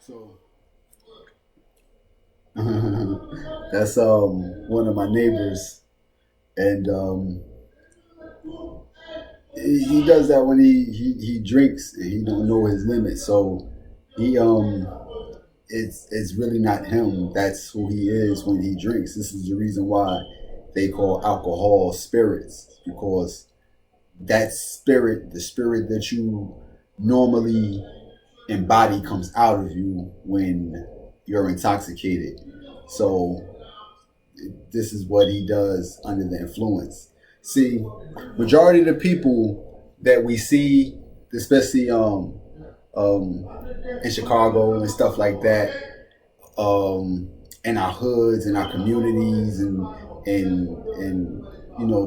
So that's one of my neighbors, and he does that when he drinks and he don't know his limit. So he it's really not him. That's who he is when he drinks. This is the reason why they call alcohol spirits, because that spirit, the spirit that you normally embody, comes out of you when you're intoxicated. So this is what he does under the influence. See, majority of the people that we see, especially um, in Chicago and stuff like that, in our hoods, in our communities, and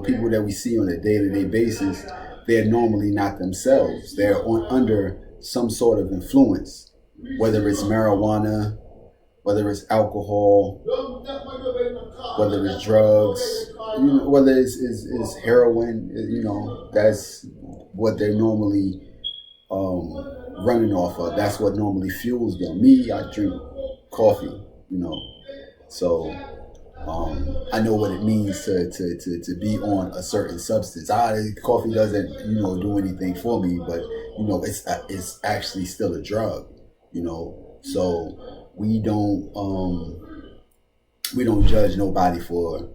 people that we see on a day-to-day basis, they're normally not themselves. They're under some sort of influence, whether it's marijuana, whether it's alcohol, whether it's drugs, whether it's heroin. That's what they're normally running off of. That's what normally fuels them. Me, I drink coffee, so I know what it means to be on a certain substance. Coffee doesn't do anything for me, but it's actually still a drug. So we don't judge nobody for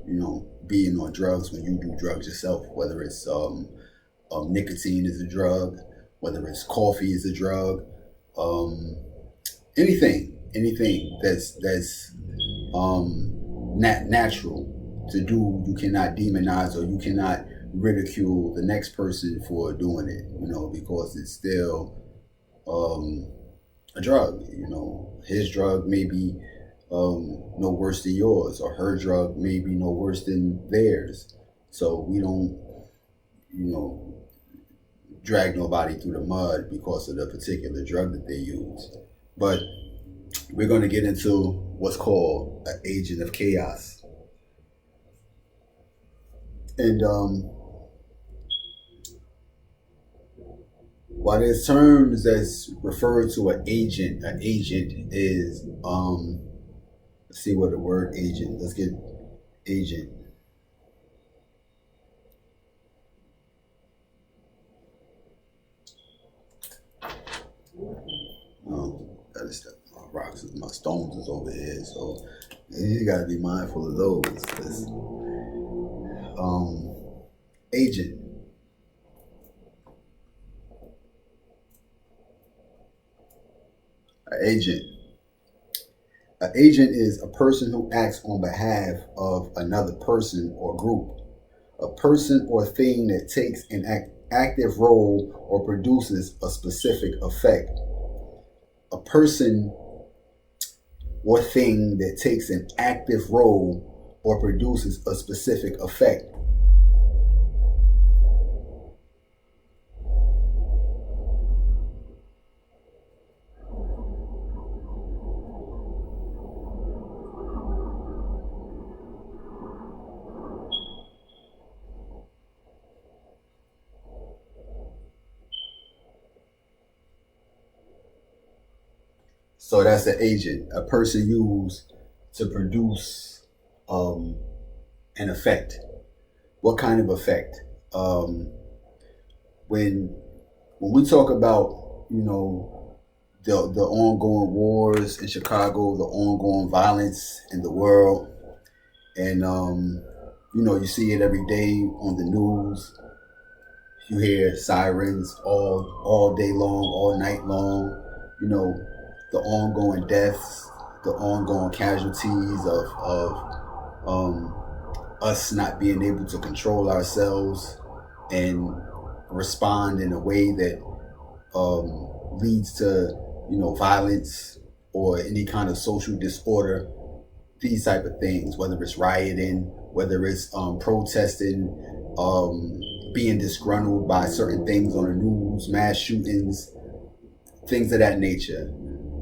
being on drugs when you do drugs yourself. Whether it's nicotine is a drug, whether it's coffee is a drug, anything that's natural to do, you cannot demonize or you cannot ridicule the next person for doing it, because it's still a drug. His drug may be no worse than yours, or her drug may be no worse than theirs. So we don't, drag nobody through the mud because of the particular drug that they use. But we're going to get into what's called an agent of chaos. And while there's terms that's referred to an agent is, let's see what the word agent, let's get agent. Gotta step my rocks, my stones is over here, so you gotta be mindful of those. 'Cause, agent. An agent. An agent is a person who acts on behalf of another person or group. A person or thing that takes an active role or produces a specific effect. A person or thing that takes an active role or produces a specific effect. So that's an agent, a person used to produce an effect. What kind of effect? When when we talk about the ongoing wars in Chicago, the ongoing violence in the world, and you see it every day on the news. You hear sirens all day long, all night long. The ongoing deaths, the ongoing casualties of us not being able to control ourselves and respond in a way that leads to violence or any kind of social disorder. These type of things, whether it's rioting, whether it's protesting, being disgruntled by certain things on the news, mass shootings, things of that nature.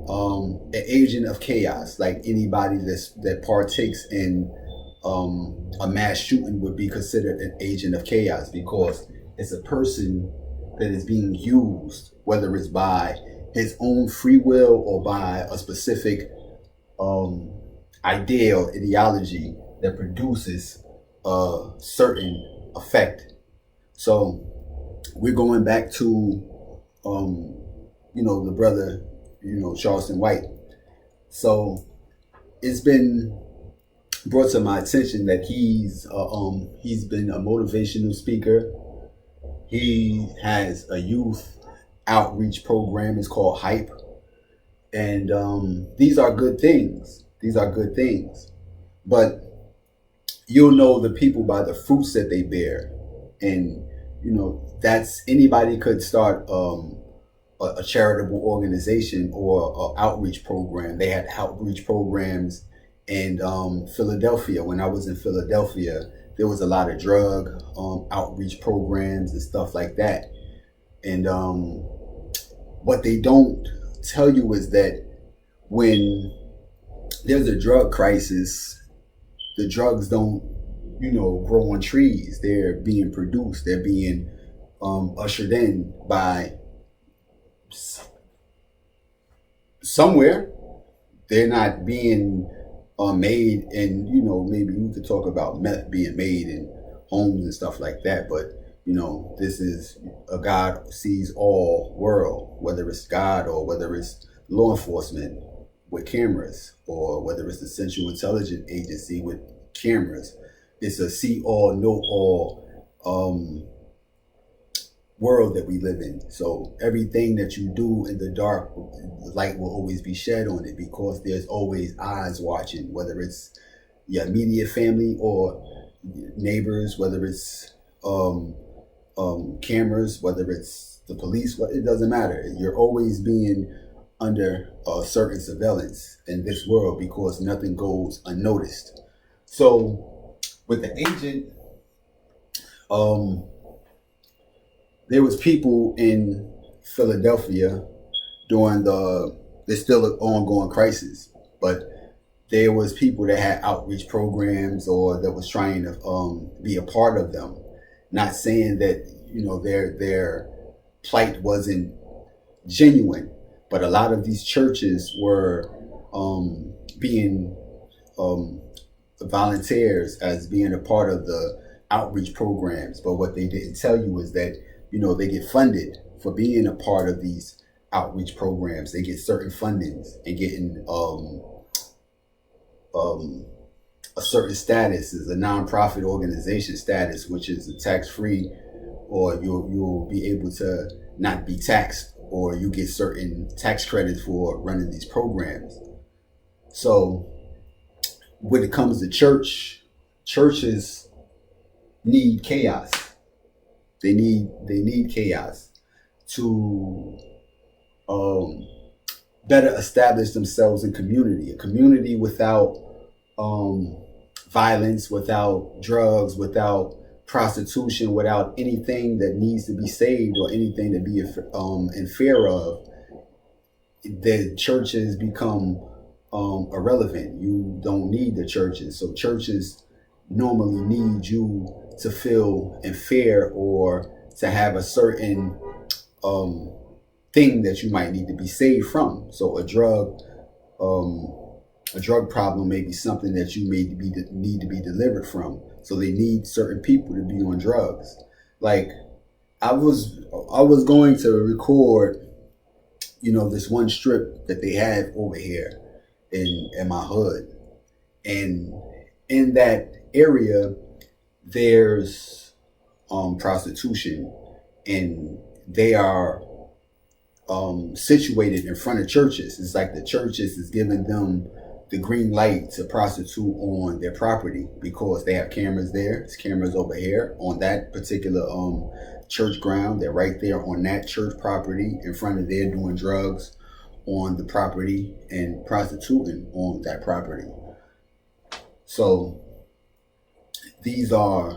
An agent of chaos, like anybody that partakes in a mass shooting, would be considered an agent of chaos, because it's a person that is being used, whether it's by his own free will or by a specific idea or ideology that produces a certain effect. So we're going back to the brother, Charleston White. So it's been brought to my attention that he's been a motivational speaker. He has a youth outreach program. It's called Hype, and these are good things. These are good things, but you'll know the people by the fruits that they bear, and that's anybody could start a charitable organization or an outreach program. They had outreach programs in Philadelphia. When I was in Philadelphia, there was a lot of drug outreach programs and stuff like that. And what they don't tell you is that when there's a drug crisis, the drugs don't, grow on trees. They're being produced. They're being ushered in by somewhere. They're not being made, and maybe we could talk about meth being made in homes and stuff like that. But this is a God sees all world, whether it's God or whether it's law enforcement with cameras, or whether it's the Central Intelligence Agency with cameras. It's a see all, know all world that we live in. So everything that you do in the dark, the light will always be shed on it, because there's always eyes watching, whether it's your immediate family or neighbors, whether it's cameras, whether it's the police. It doesn't matter. You're always being under certain surveillance in this world, because nothing goes unnoticed. So with the agent, there was people in Philadelphia during there's still an ongoing crisis, but there was people that had outreach programs or that was trying to be a part of them. Not saying that their plight wasn't genuine, but a lot of these churches were being volunteers as being a part of the outreach programs. But what they didn't tell you is that they get funded for being a part of these outreach programs. They get certain fundings and getting a certain status as a nonprofit organization status, which is a tax-free, or you'll be able to not be taxed, or you get certain tax credits for running these programs. So when it comes to churches need chaos. They need chaos to better establish themselves in community. A community without violence, without drugs, without prostitution, without anything that needs to be saved or anything to be in fear of, the churches become irrelevant. You don't need the churches. So churches normally need you to feel in fear or to have a certain thing that you might need to be saved from. So a drug problem may be something that you need to be delivered from. So they need certain people to be on drugs. Like I was going to record, this one strip that they have over here in my hood, and in that area there's prostitution, and they are situated in front of churches. It's like the churches is giving them the green light to prostitute on their property because they have cameras there. There's cameras over here on that particular church ground. They're right there on that church property in front of there doing drugs on the property and prostituting on that property. So these are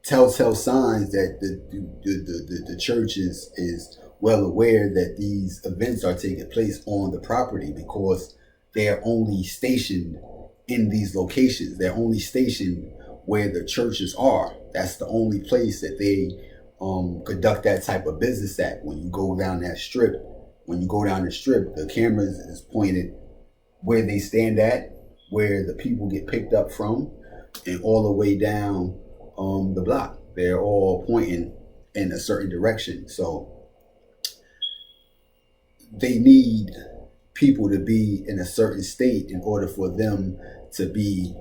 telltale signs that the church is well aware that these events are taking place on the property, because they're only stationed in these locations. They're only stationed where the churches are. That's the only place that they conduct that type of business at. When you go down that strip, the cameras is pointed where they stand at, where the people get picked up from, and all the way down the block. They're all pointing in a certain direction. So they need people to be in a certain state in order for them to be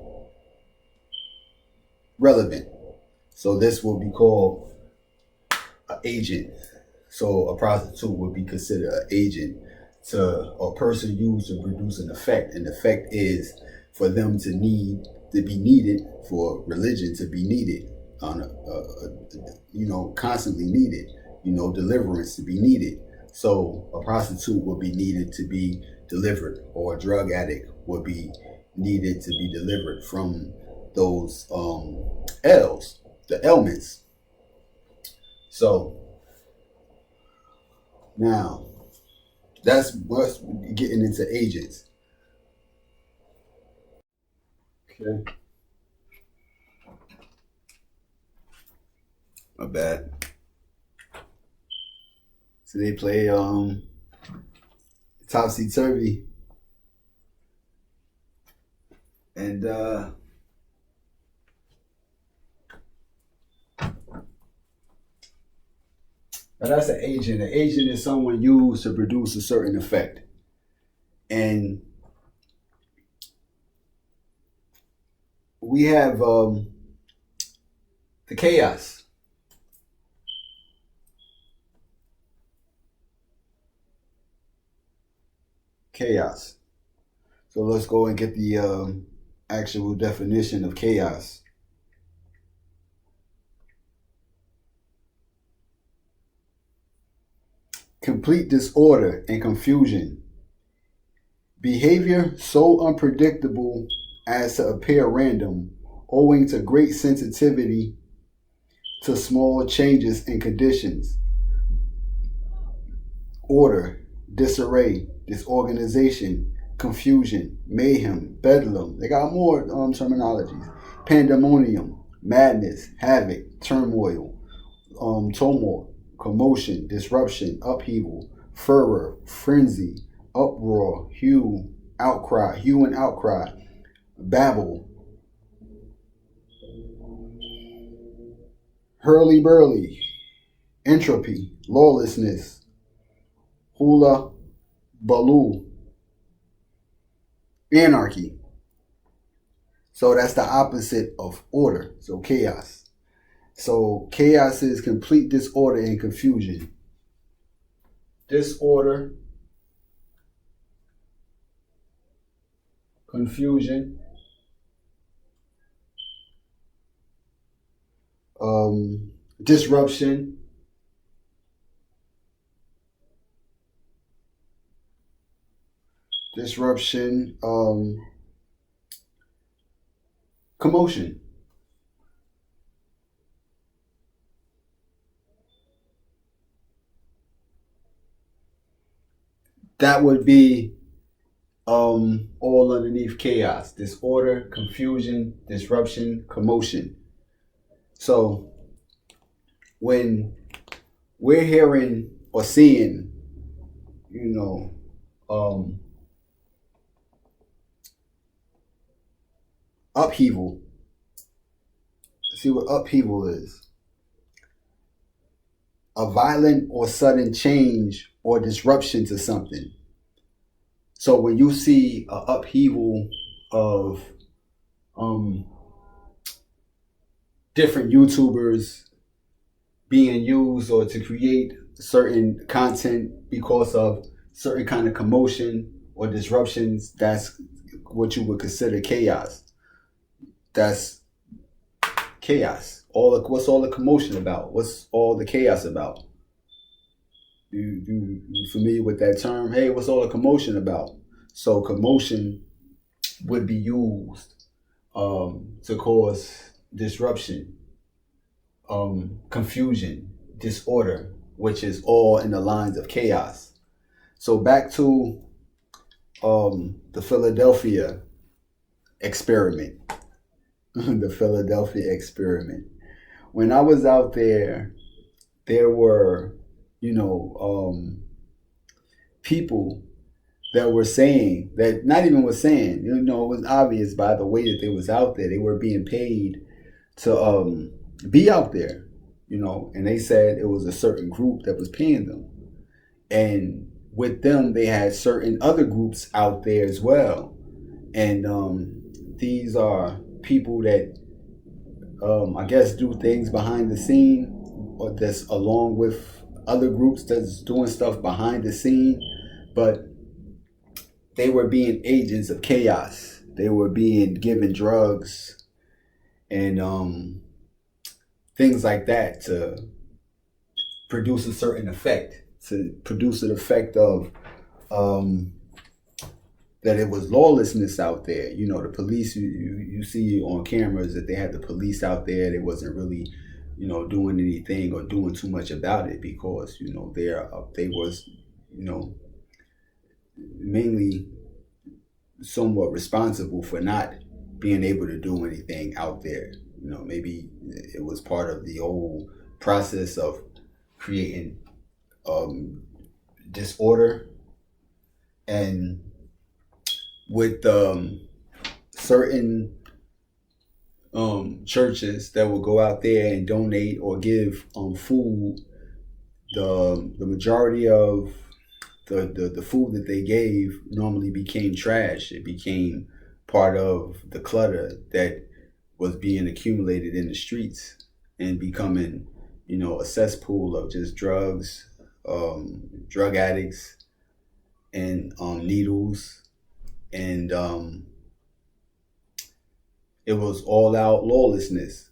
relevant. So this will be called an agent. So a prostitute would be considered an agent to a person used to produce an effect. An effect is for them to be needed, for religion to be needed, constantly needed, deliverance to be needed. So a prostitute would be needed to be delivered, or a drug addict would be needed to be delivered from those the ailments. So now that's what's getting into agents. Okay. My bad. So they play Topsy Turvy. And now that's an agent. An agent is someone used to produce a certain effect. And we have the chaos. Chaos. So let's go and get the actual definition of chaos. Complete disorder and confusion. Behavior so unpredictable as to appear random, owing to great sensitivity to small changes in conditions. Order, disarray, disorganization, confusion, mayhem, bedlam. They got more terminologies. Pandemonium, madness, havoc, turmoil, tumult, commotion, disruption, upheaval, furor, frenzy, uproar, hue and outcry, babble, hurly-burly, entropy, lawlessness, hula baloo, anarchy. So that's the opposite of order. So chaos. So chaos is complete disorder and confusion. Disorder, confusion, disruption, commotion. That would be all underneath chaos. Disorder, confusion, disruption, commotion. So when we're hearing or seeing, upheaval. See what upheaval is. A violent or sudden change or disruption to something. So when you see an upheaval of different YouTubers being used or to create certain content because of certain kind of commotion or disruptions, that's what you would consider chaos. That's chaos. What's all the commotion about? What's all the chaos about? You familiar with that term? Hey, what's all the commotion about? So commotion would be used to cause disruption, confusion, disorder, which is all in the lines of chaos. So back to the Philadelphia experiment. The Philadelphia experiment. When I was out there there were, people that were saying that, not even was saying, it was obvious by the way that they was out there. They were being paid to be out there, and they said it was a certain group that was paying them. And with them, they had certain other groups out there as well. And these are people that I guess do things behind the scene, or that's along with other groups that's doing stuff behind the scene, but they were being agents of chaos. They were being given drugs and things like that to produce a certain effect, to produce an effect of that it was lawlessness out there. The police, you see on cameras that they had the police out there. They wasn't really, doing anything or doing too much about it because, they was, mainly somewhat responsible for not being able to do anything out there. Maybe it was part of the whole process of creating disorder, and with certain churches that will go out there and donate or give food, the majority of the food that they gave normally became trash. It became part of the clutter that was being accumulated in the streets and becoming, a cesspool of just drugs, drug addicts, and needles. And it was all out lawlessness.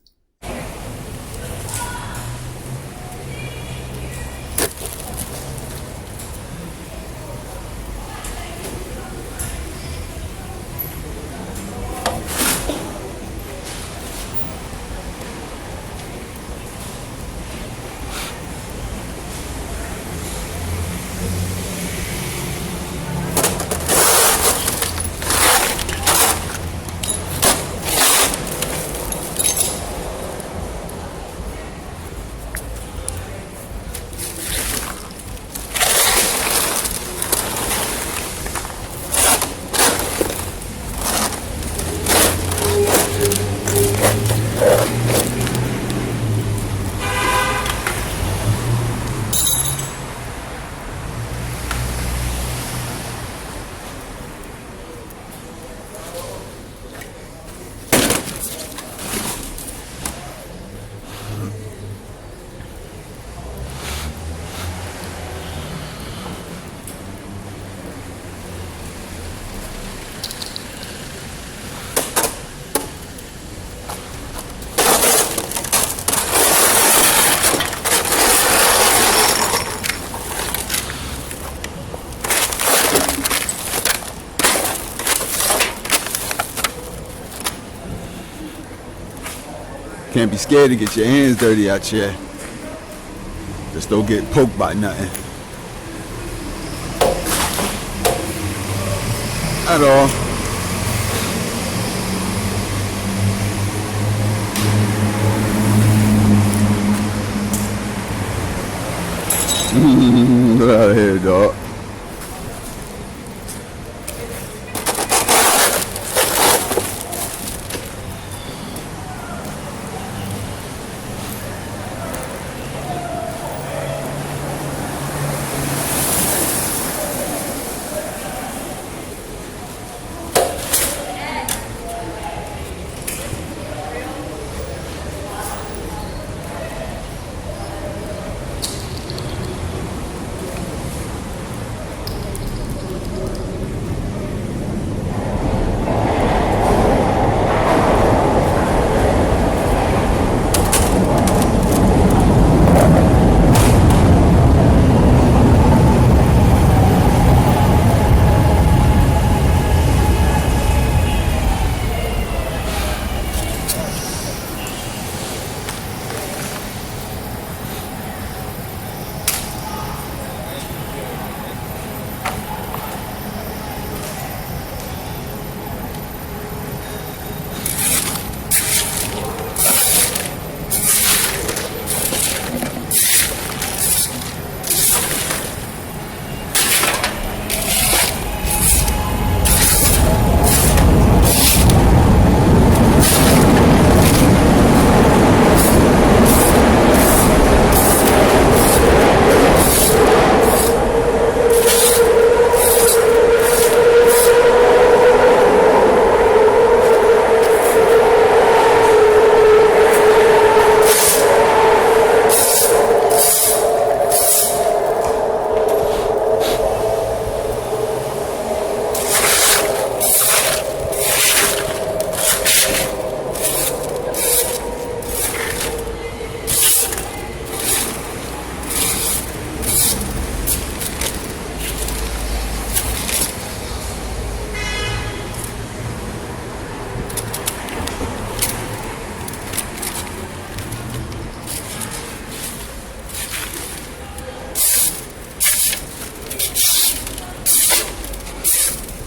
Can't be scared to get your hands dirty out here. Just don't get poked by nothing. At all. Get out of here, dog.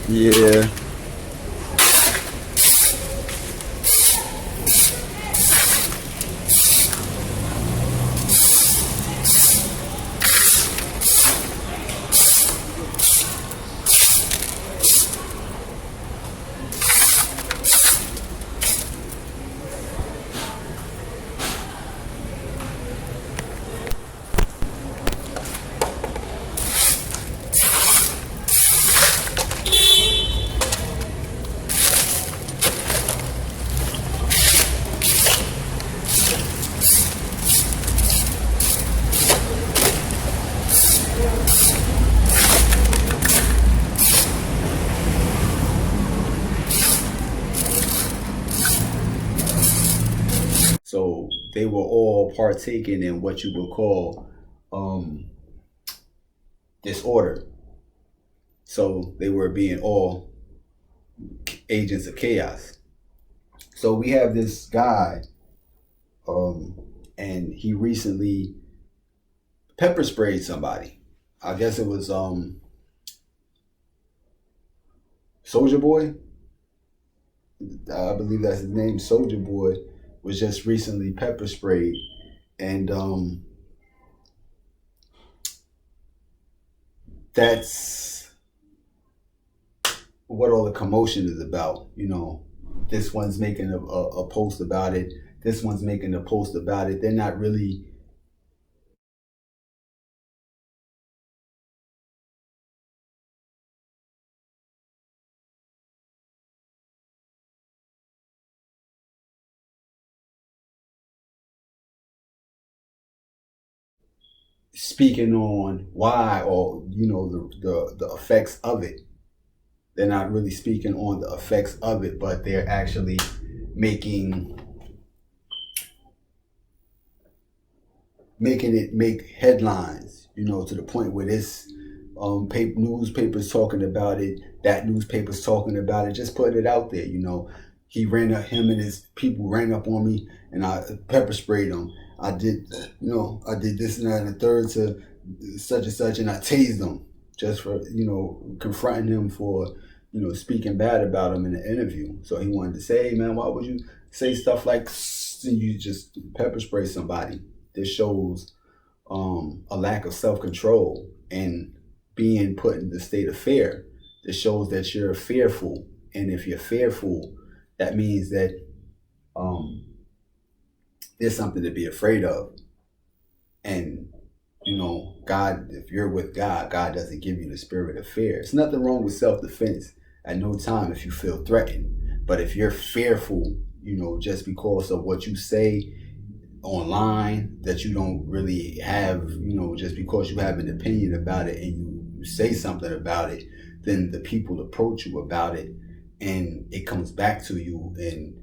Yeah. So they were all partaking in what you would call um, disorder. So they were being all agents of chaos. So we have this guy, um, and he recently pepper sprayed somebody. I guess it was Soldier Boy. I believe that's his name. Soldier Boy was just recently pepper sprayed, and that's what all the commotion is about. This one's making a post about it. This one's making a post about it. They're not really speaking on why, or the effects of it. They're not really speaking on the effects of it, but they're actually making making it make headlines, to the point where this newspaper's talking about it, that newspaper's talking about it, just putting it out there. Him and his people ran up on me, and I pepper sprayed them. I did this and that and the third to such and such, and I tased them just for, confronting him for, speaking bad about him in the interview. So he wanted to say, hey, man, why would you say stuff like, you just pepper spray somebody? This shows a lack of self-control and being put in the state of fear. This shows that you're fearful. And if you're fearful, that means that there's something to be afraid of. And, God, if you're with God, God doesn't give you the spirit of fear. There's nothing wrong with self-defense at no time if you feel threatened. But if you're fearful, just because of what you say online, that you don't really have, just because you have an opinion about it and you say something about it, then the people approach you about it and it comes back to you, and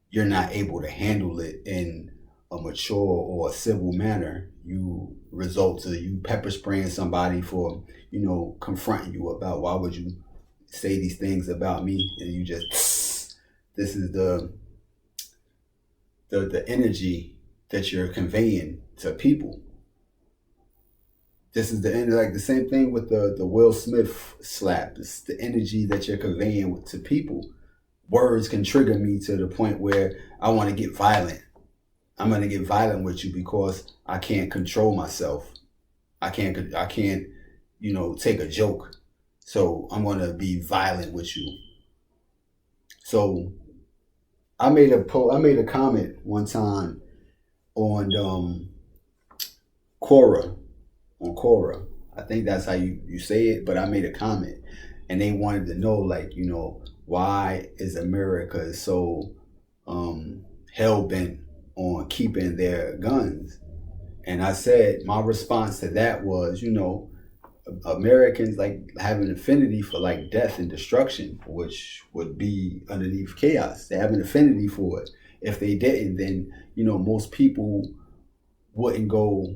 you're not able to handle it in a mature or a civil manner. You result to you pepper spraying somebody for, confronting you about why would you say these things about me, and you just this is the energy that you're conveying to people. This is the end, like the same thing with the Will Smith slap. It's the energy that you're conveying to people. Words can trigger me to the point where I want to get violent. I'm going to get violent with you because I can't control myself. I can't, take a joke. So I'm going to be violent with you. So I made a comment one time on Quora, on Quora. I think that's how you say it, but I made a comment, and they wanted to know, like, why is America so hell bent on keeping their guns? And I said my response to that was, Americans like have an affinity for like death and destruction, which would be underneath chaos. They have an affinity for it. If they didn't, then most people wouldn't go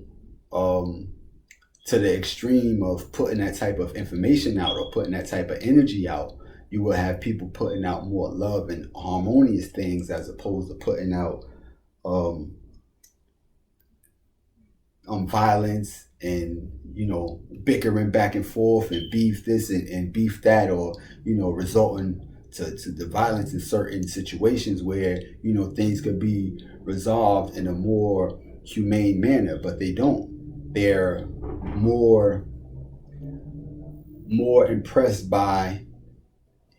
to the extreme of putting that type of information out or putting that type of energy out. You will have people putting out more love and harmonious things as opposed to putting out violence and bickering back and forth and beef this and beef that, or resulting to the violence in certain situations where things could be resolved in a more humane manner, but they don't. They're more impressed by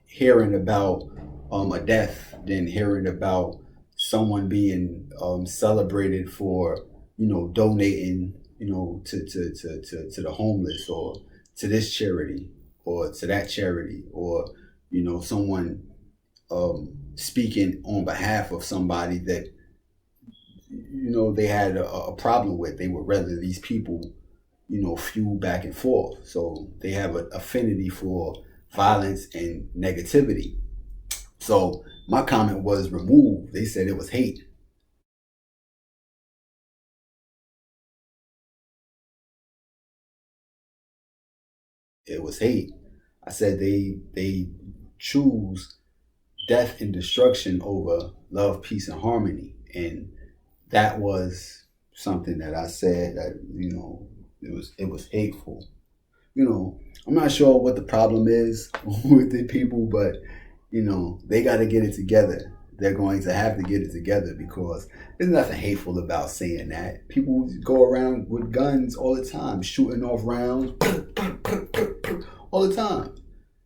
hearing about a death than hearing about someone being celebrated for donating to the homeless, or to this charity or to that charity, or someone speaking on behalf of somebody that they had a problem with. They would rather these people feud back and forth. So they have an affinity for violence and negativity. So my comment was removed. They said it was hate. It was hate. I said they choose death and destruction over love, peace, and harmony. And that was something that I said that, it was hateful. I'm not sure what the problem is with the people, but they got to get it together. They're going to have to get it together, because there's nothing hateful about saying that. People go around with guns all the time, shooting off rounds all the time.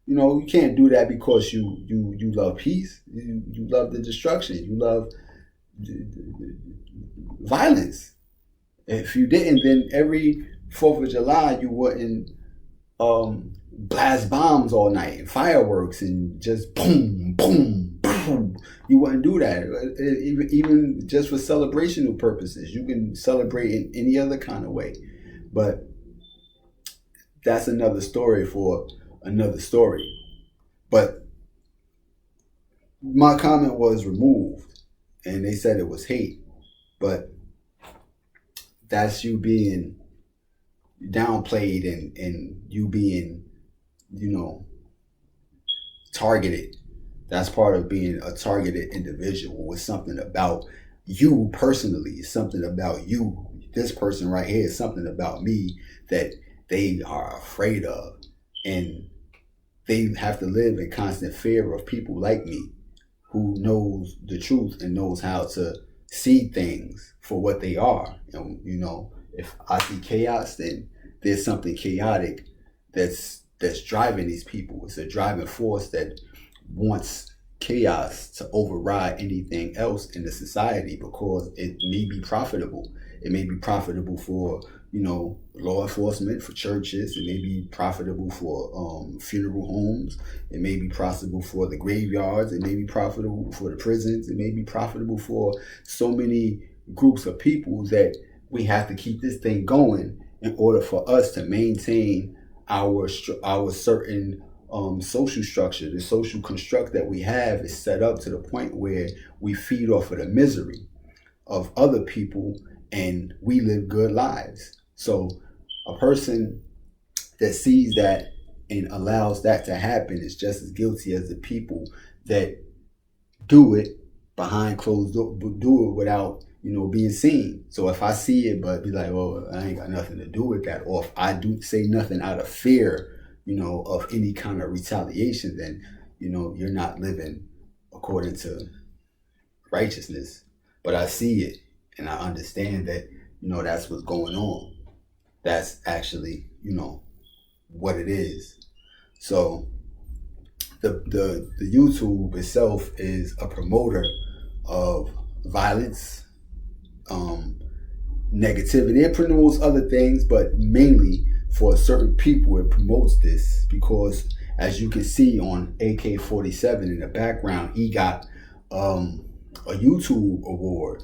You can't do that because you love peace. You love the destruction. You love violence. If you didn't, then every 4th of July you wouldn't blast bombs all night and fireworks and just boom, boom, boom. You wouldn't do that. Even just for celebrational purposes. You can celebrate in any other kind of way. But that's another story for another story. But my comment was removed, and they said it was hate. But that's you being downplayed, and you being, targeted. That's part of being a targeted individual. It's something about you personally. It's something about you. This person right here is something about me that they are afraid of. And they have to live in constant fear of people like me, who knows the truth and knows how to see things for what they are. And if I see chaos, then there's something chaotic that's driving these people. It's a driving force that wants chaos to override anything else in the society, because it may be profitable. It may be profitable for law enforcement, for churches. It may be profitable for funeral homes. It may be profitable for the graveyards. It may be profitable for the prisons. It may be profitable for so many groups of people that we have to keep this thing going in order for us to maintain our certain social structure. The social construct that we have is set up to the point where we feed off of the misery of other people, and we live good lives. So a person that sees that and allows that to happen is just as guilty as the people that do it behind closed doors, do it without being seen. So if I see it but be like, well, I ain't got nothing to do with that, or if I do say nothing out of fear of any kind of retaliation, then you're not living according to righteousness. But I see it, and I understand that that's what's going on. That's actually what it is. So the YouTube itself is a promoter of violence, negativity. It promotes other things, but mainly for certain people it promotes this, because as you can see on AK-47 in the background, he got a YouTube award.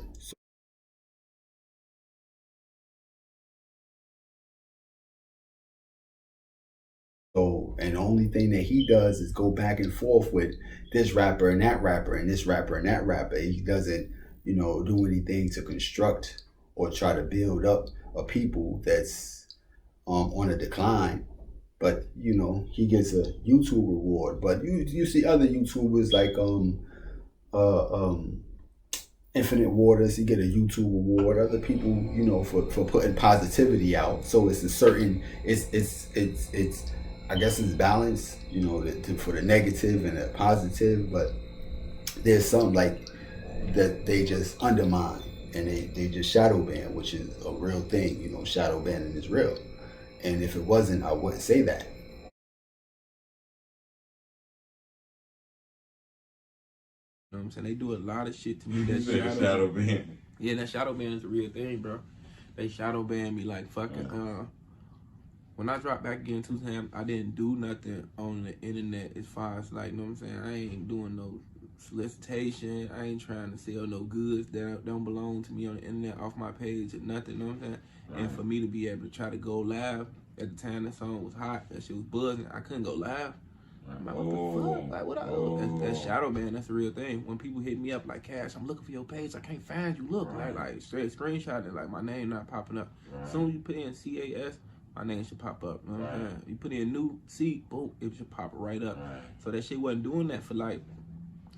So, and the only thing that he does is go back and forth with this rapper and that rapper and this rapper and that rapper. He doesn't, do anything to construct or try to build up a people that's on a decline. But he gets a YouTube reward. But you see other YouTubers like Infinite Waters, he get a YouTube award. Other people, you know, for putting positivity out. So it's a certain, it's I guess it's balance, you know, for the negative and the positive. But there's some like that they just undermine and they just shadow ban, which is a real thing. You know, shadow banning is real. And if it wasn't, I wouldn't say that. You know what I'm saying? They do a lot of shit to me that shadow ban. Yeah, that shadow ban is a real thing, bro. They shadow ban me like fucking when I dropped back again 2 times, I didn't do nothing on the internet as far as like, you know what I'm saying? I ain't doing no solicitation. I ain't trying to sell no goods that don't belong to me on the internet off my page or nothing, you know what I'm saying? Right. And for me to be able to try to go live at the time that song was hot, that shit was buzzing, I couldn't go live. I'm like, what the fuck? Like, what that's shadow ban. That's the real thing. When people hit me up like, Cash, I'm looking for your page. I can't find you. Look, right. like straight screenshot it. Like, my name not popping up. Right. As soon as you put in CAS, my name should pop up. You know what I'm saying? You put in new C, boom, it should pop right up. Right. So that shit wasn't doing that for like,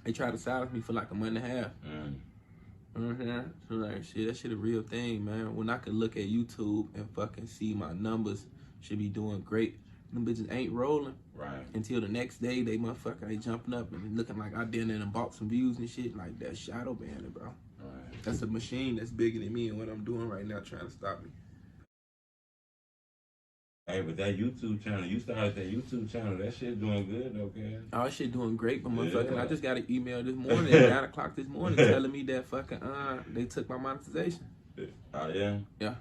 they tried to silence me for like a month and a half. You know what I'm saying? So like, shit, that shit a real thing, man. When I could look at YouTube and fucking see my numbers should be doing great. Them bitches ain't rolling. Right. Until the next day, they motherfucker ain't jumping up and looking like I did and bought some views and shit. Like, that shadow banning, bro. Right. That's a machine that's bigger than me and what I'm doing right now trying to stop me. Hey, but that YouTube channel, you started that YouTube channel, that shit doing good, okay? Oh, that shit doing great, but motherfucking, I just got an email this morning at 9 o'clock this morning telling me that fucking, they took my monetization. Oh, yeah? Yeah.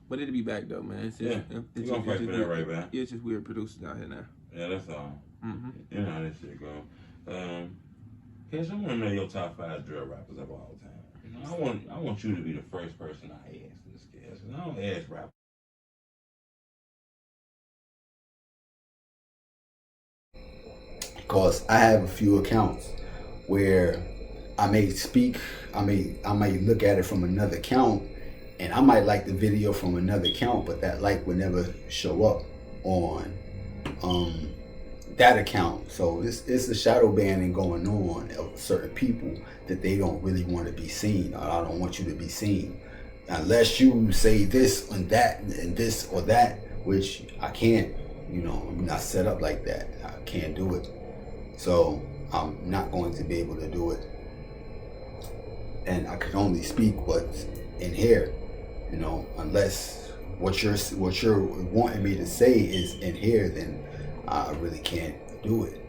But it'll be back though, man. It's just, you gonna fight for that right back. Yeah, it's just weird producers out here now. Yeah, that's all. Mm-hmm. You know how this shit go. Cash, I want to know your top 5 drill rappers of all time. You know, I want you to be the first person I ask this, Cash. I don't ask rappers. Because I have a few accounts where I may speak, I might look at it from another account, and I might like the video from another account, but that like would never show up on that account. So it's a shadow banning going on of certain people that they don't really want to be seen. Or I don't want you to be seen unless you say this and that and this or that, which I can't. You know, I'm not set up like that. I can't do it. So I'm not going to be able to do it. And I can only speak what's in here, you know, unless what you're wanting me to say is in here, then I really can't do it.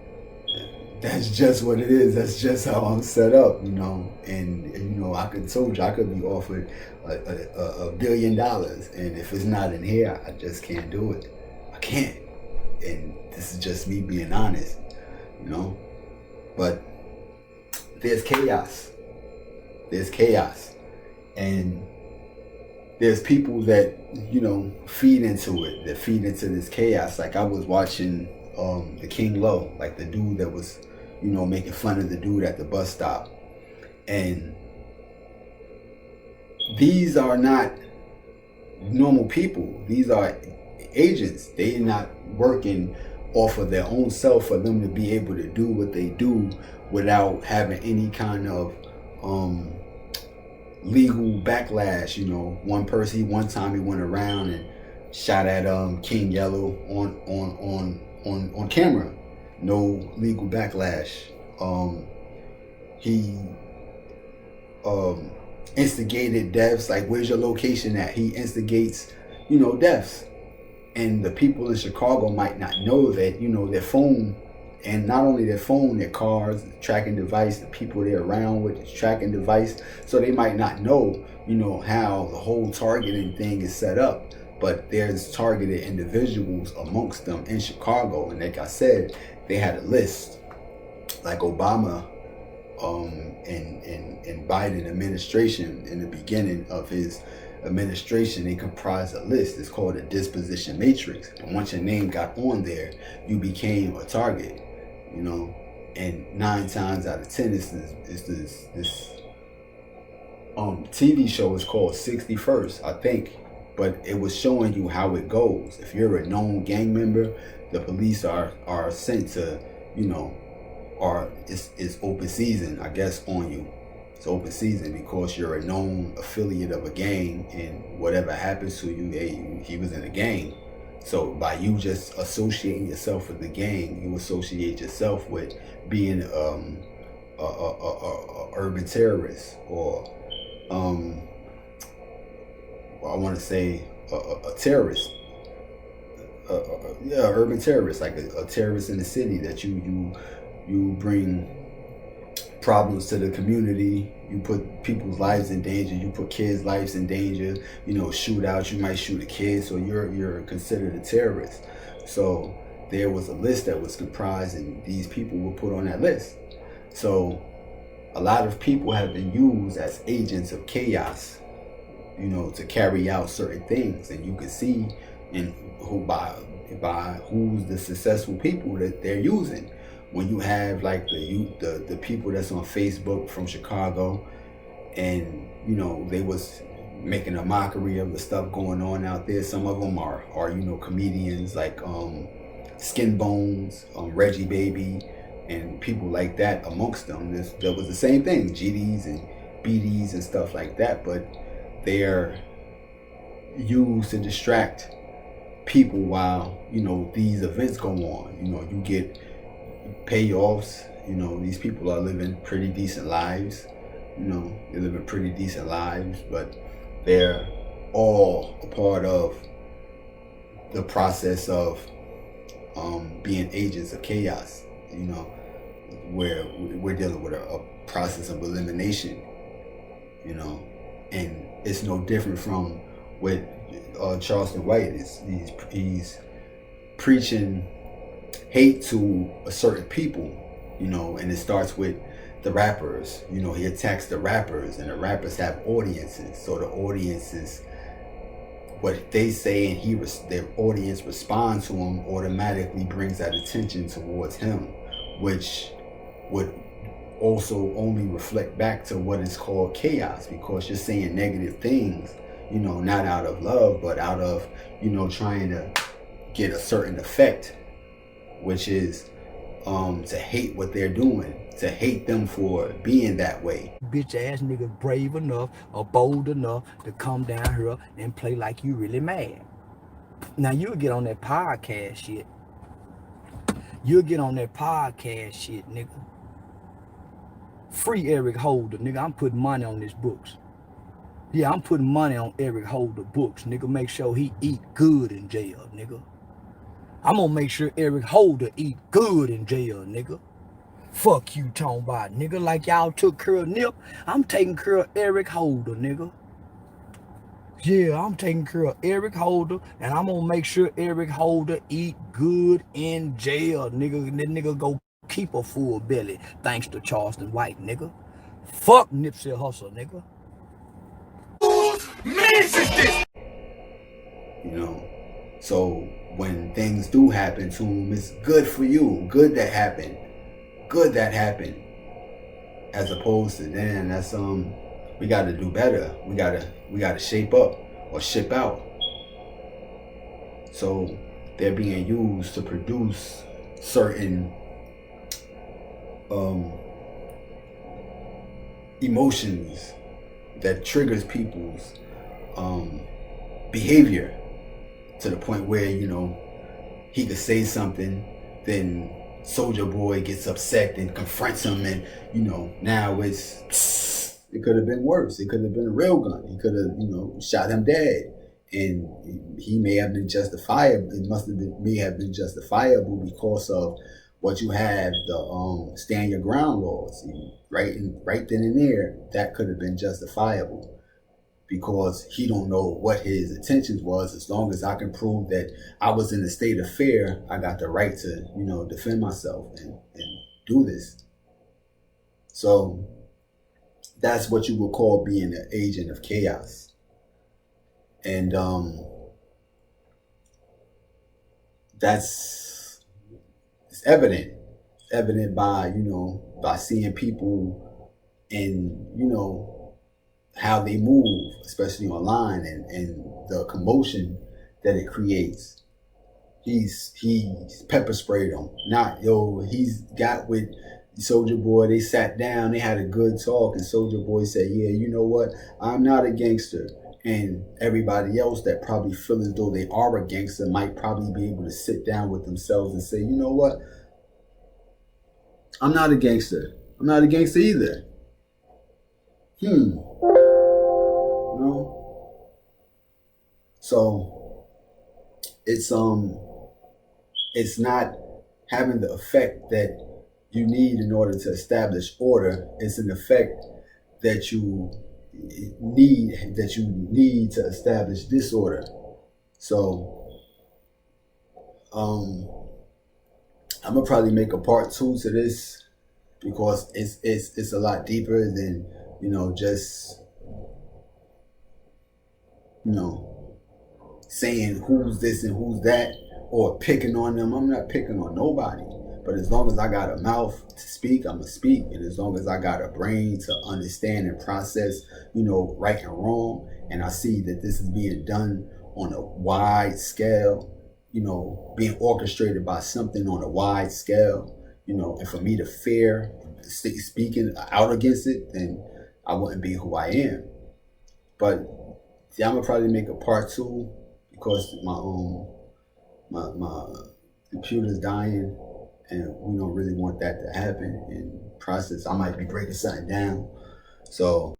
That's just what it is. That's just how I'm set up, you know. And you know, I could be offered $1 billion, and if it's not in here, I just can't do it. I can't. And this is just me being honest, you know. But there's chaos. There's chaos, and there's people that, you know, feed into it, that feed into this chaos. Like I was watching the King Low, like the dude that was, you know, making fun of the dude at the bus stop. And these are not normal people. These are agents. They're not working off of their own self for them to be able to do what they do without having any kind of legal backlash. You know, one time he went around and shot at King Yellow on camera. No legal backlash. He instigated deaths. Like, where's your location at? He instigates, you know, deaths. And the people in Chicago might not know that, you know, their phone, and not only their phone, their cars, the tracking device, the people they're around with, the tracking device. So they might not know, you know, how the whole targeting thing is set up. But there's targeted individuals amongst them in Chicago. And like I said, they had a list. Like Obama and Biden administration, in the beginning of his administration, they comprised a list. It's called a disposition matrix. And once your name got on there, you became a target, you know. And 9 times out of 10, this TV show is called 61st, I think. But it was showing you how it goes. If you're a known gang member, the police are sent to, you know, or it's open season, I guess, on you. It's open season because you're a known affiliate of a gang, and whatever happens to you, hey, he was in a gang. So by you just associating yourself with the gang, you associate yourself with being a urban terrorist, or I want to say a terrorist. Yeah, urban terrorist, like a terrorist in the city, that you bring problems to the community. You put people's lives in danger. You put kids' lives in danger. You know, shootouts. You might shoot a kid, so you're considered a terrorist. So there was a list that was comprised, and these people were put on that list. So a lot of people have been used as agents of chaos, you know, to carry out certain things, and you can see in who by who's the successful people that they're using. When you have like the people that's on Facebook from Chicago, and you know they was making a mockery of the stuff going on out there. Some of them are you know, comedians like Skin Bones, Reggie Baby, and people like that amongst them. There was the same thing, GDs and BDs and stuff like that, but they're used to distract people while, you know, these events go on. You know, you get payoffs. You know, these people are living pretty decent lives. You know, they're living pretty decent lives, but they're all a part of the process of being agents of chaos. You know, where we're dealing with a process of elimination. You know, and it's no different from what Charleston White is. He's preaching hate to a certain people, you know, and it starts with the rappers. You know, he attacks the rappers, and the rappers have audiences. So the audiences, what they say, and their audience responds to him, automatically brings that attention towards him, which would also only reflect back to what is called chaos, because you're saying negative things, you know, not out of love, but out of, you know, trying to get a certain effect, which is to hate what they're doing, to hate them for being that way. Bitch ass niggas brave enough or bold enough to come down here and play like you really mad. Now you'll get on that podcast shit. You'll get on that podcast shit, nigga. Free Eric Holder, nigga. I'm putting money on his books. Yeah, I'm putting money on Eric Holder books, nigga. Make sure he eat good in jail, nigga. I'm gonna make sure Eric Holder eat good in jail, nigga. Fuck you talking about, nigga. Like y'all took care of Nip, I'm taking care of Eric Holder, nigga. Yeah, I'm taking care of Eric Holder, and I'm gonna make sure Eric Holder eat good in jail, nigga. And that nigga go keep a full belly, thanks to Charleston White, nigga. Fuck Nipsey Hussle, nigga. You know, so when things do happen to him, it's good for you. Good that happened. Good that happened. As opposed to, then that's we gotta do better. We gotta shape up or ship out. So they're being used to produce certain emotions that triggers people's behavior, to the point where, you know, he could say something, then Soldier Boy gets upset and confronts him, and, you know, now it could have been worse. It could have been a real gun. He could have, you know, shot him dead, and he may have been justifiable. May have been justifiable because of what you have, the stand your ground laws. Right then and there, that could have been justifiable, because he don't know what his intentions was. As long as I can prove that I was in a state of fear, I got the right to, you know, defend myself and do this. So that's what you would call being an agent of chaos. And it's evident. It's evident by, you know, by seeing people and, you know, how they move, especially online, and the commotion that it creates. He's pepper sprayed them. He's got with Soldier Boy, they sat down, they had a good talk, and Soldier Boy said, yeah, you know what? I'm not a gangster. And everybody else that probably feel as though they are a gangster might probably be able to sit down with themselves and say, you know what? I'm not a gangster. I'm not a gangster either. No. So it's not having the effect that you need in order to establish order. It's an effect that you need to establish disorder. So I'm gonna probably make a part 2 to this, because it's a lot deeper than just saying who's this and who's that, or picking on them. I'm not picking on nobody. But as long as I got a mouth to speak, I'm going to speak. And as long as I got a brain to understand and process, right and wrong, and I see that this is being done on a wide scale, being orchestrated by something on a wide scale, and for me to fear speaking out against it, then I wouldn't be who I am. But yeah, I'm going to probably make a part 2, because my computer's dying. And we don't really want that to happen in process. I might be breaking something down. So